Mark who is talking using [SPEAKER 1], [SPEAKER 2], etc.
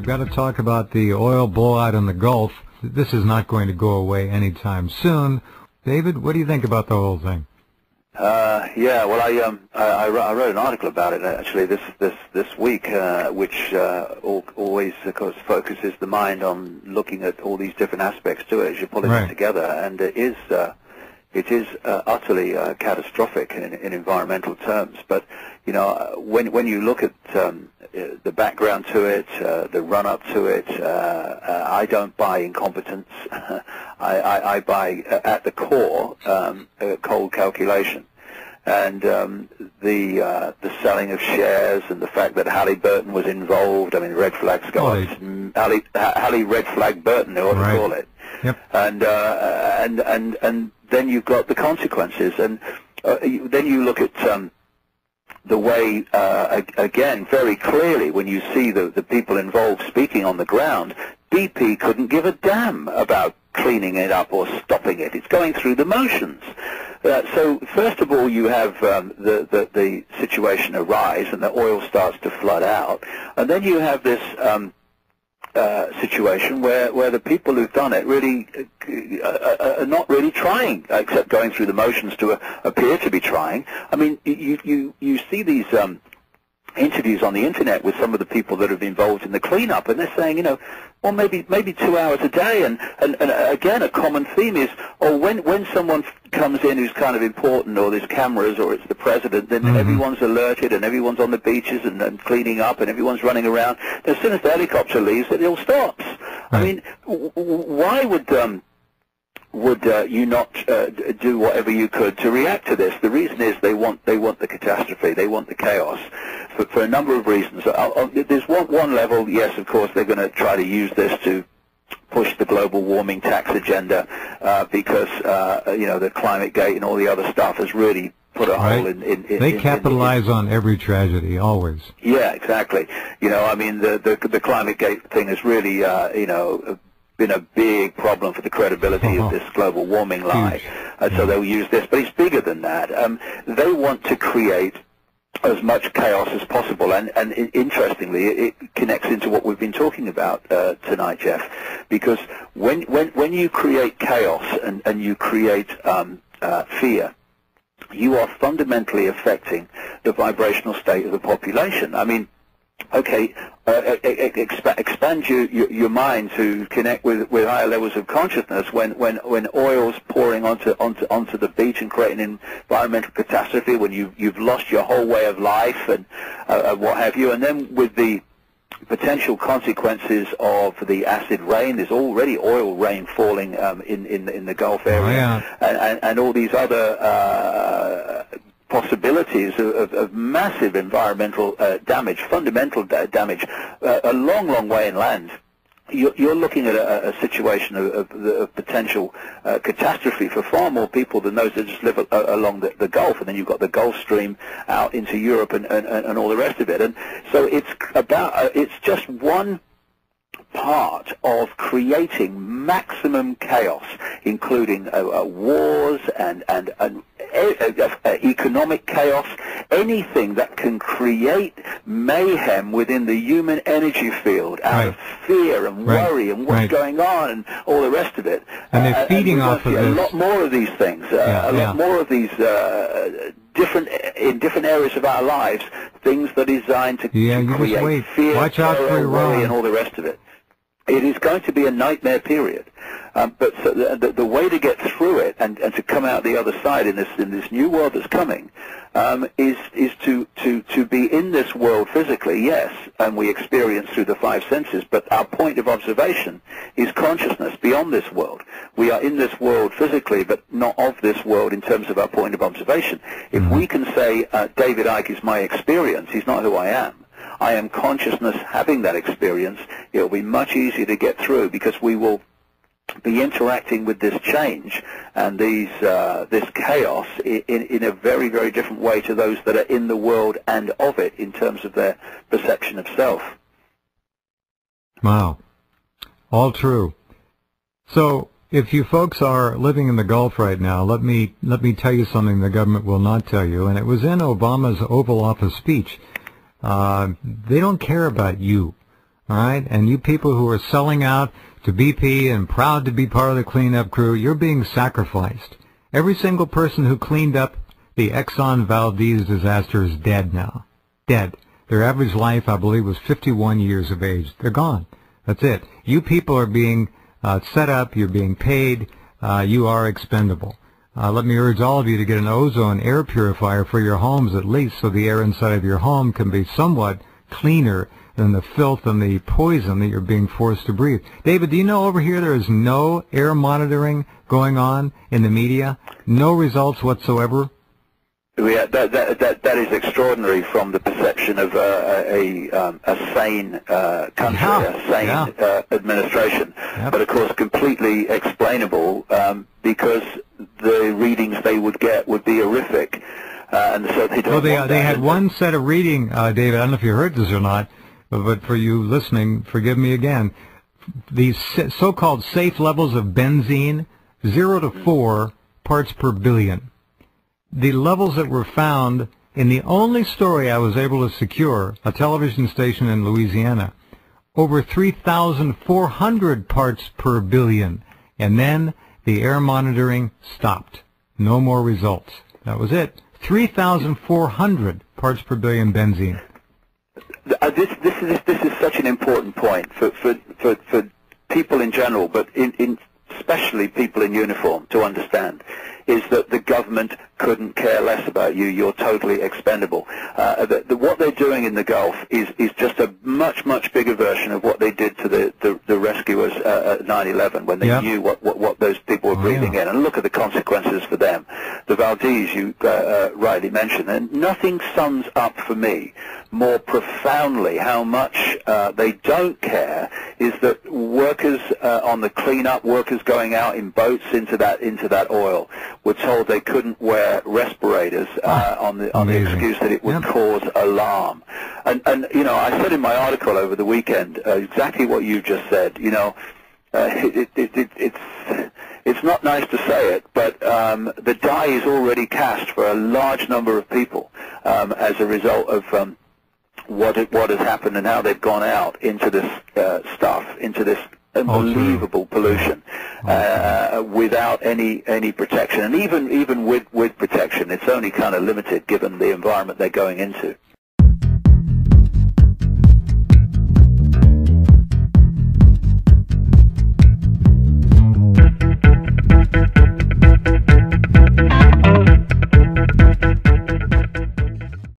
[SPEAKER 1] got to talk about the oil blowout in the Gulf. This is not going to go away anytime soon. David, what do you think about the whole thing?
[SPEAKER 2] Yeah, well, I wrote an article about it actually this week, which always, of course, focuses the mind on looking at all these different aspects to it as you're pulling it together, and it is utterly catastrophic in environmental terms. But you know, when you look at the background to it, the run-up to it, I don't buy incompetence. I buy at the core cold calculation. And the selling of shares and the fact that Halliburton was involved. I mean, red flags go up. Halley red flag Burton, they ought to call it.
[SPEAKER 1] Yep.
[SPEAKER 2] And then you've got the consequences. And then you look at the way, again, very clearly, when you see the people involved speaking on the ground, BP couldn't give a damn about cleaning it up or stopping it. It's going through the motions. So first of all, you have the situation arise and the oil starts to flood out, and then you have this situation where the people who've done it really are not really trying, except going through the motions to appear to be trying. I mean, you see these interviews on the internet with some of the people that have been involved in the cleanup, and they're saying, you know, well, maybe 2 hours a day, and again, a common theme is, oh, when someone comes in who's kind of important, or there's cameras, or it's the president, then everyone's alerted, and everyone's on the beaches and cleaning up, and everyone's running around. As soon as the helicopter leaves, it all stops. I mean, why would you not do whatever you could to react to this? The reason is they want the catastrophe, they want the chaos, for a number of reasons. There's one level, yes, of course, they're going to try to use this to push the global warming tax agenda, because you know, the climate gate and all the other stuff has really put a hole in
[SPEAKER 1] they capitalize on every tragedy, always. Yeah,
[SPEAKER 2] exactly. You know, I mean, the climate gate thing is really, you know, been a big problem for the credibility of this global warming lie. So they'll use this, but it's bigger than that. They want to create as much chaos as possible, and interestingly, it connects into what we've been talking about tonight, Jeff, because when you create chaos and you create fear, you are fundamentally affecting the vibrational state of the population. I mean, okay, expand your mind to connect with higher levels of consciousness when oil's pouring onto the beach and creating an environmental catastrophe, when you've lost your whole way of life and what have you, and then with the potential consequences of the acid rain. There's already oil rain falling in the Gulf area, and all these other possibilities of massive environmental damage, fundamental damage, a long way inland. You're looking at a situation of potential catastrophe for far more people than those that just live along the Gulf, and then you've got the Gulf Stream out into Europe and all the rest of it. And so it's just one part of creating maximum chaos, including wars and economic chaos, anything that can create mayhem within the human energy field out of fear and worry and what's going on and all the rest of it.
[SPEAKER 1] And they're feeding off of this.
[SPEAKER 2] A lot more of these things, a lot more of these in different areas of our lives, things that are designed to create fear, terror, worry, and all the rest of it. It is going to be a nightmare period, but so the way to get through it and to come out the other side in this new world that's coming is to be in this world physically, yes, and we experience through the five senses, but our point of observation is consciousness beyond this world. We are in this world physically, but not of this world in terms of our point of observation. If we can say, David Icke is my experience, he's not who I am. I am consciousness having that experience. It will be much easier to get through, because we will be interacting with this change and this chaos in a very, very different way to those that are in the world and of it in terms of their perception of self.
[SPEAKER 1] Wow. All true. So if you folks are living in the Gulf right now, let me tell you something the government will not tell you, and it was in Obama's Oval Office speech. They don't care about you. all right? And you people who are selling out to BP and proud to be part of the cleanup crew, you're being sacrificed. Every single person who cleaned up the Exxon Valdez disaster is dead now. Dead. Their average life, I believe, was 51 years of age. They're gone. That's it. You people are being set up. You're being paid. You are expendable. Let me urge all of you to get an ozone air purifier for your homes at least, so the air inside of your home can be somewhat cleaner than the filth and the poison that you're being forced to breathe. David, do you know over here there is no air monitoring going on in the media? No results whatsoever?
[SPEAKER 2] Yeah, that is extraordinary from the perception of a sane country, a sane administration.
[SPEAKER 1] Yep.
[SPEAKER 2] But of course completely explainable because the readings they would get would be horrific. And so they don't
[SPEAKER 1] they had one set of reading, David, I don't know if you heard this or not, but for you listening, forgive me again. These so-called safe levels of benzene, 0 to 4 parts per billion. The levels that were found in the only story I was able to secure, a television station in Louisiana, over 3,400 parts per billion. And then the air monitoring stopped. No more results. That was it. 3,400 parts per billion benzene.
[SPEAKER 2] This is such an important point for people in general, but especially people in uniform to understand, is that the government couldn't care less about you. You're totally expendable. What they're doing in the Gulf is just a much bigger version of what they did to the rescuers at 9/11 when they knew what those people were breathing in. And look at the consequences for them. The Valdez, you rightly mentioned, and nothing sums up for me more profoundly how much they don't care is that workers on the cleanup, workers going out in boats into that oil, were told they couldn't wear respirators on the excuse that it would cause alarm. And you know, I said in my article over the weekend exactly what you just said. You know, it's not nice to say it, but the die is already cast for a large number of people as a result of what has happened and how they've gone out into this stuff, into this unbelievable pollution without any protection. And even with protection, it's only kind of limited given the environment they're going into.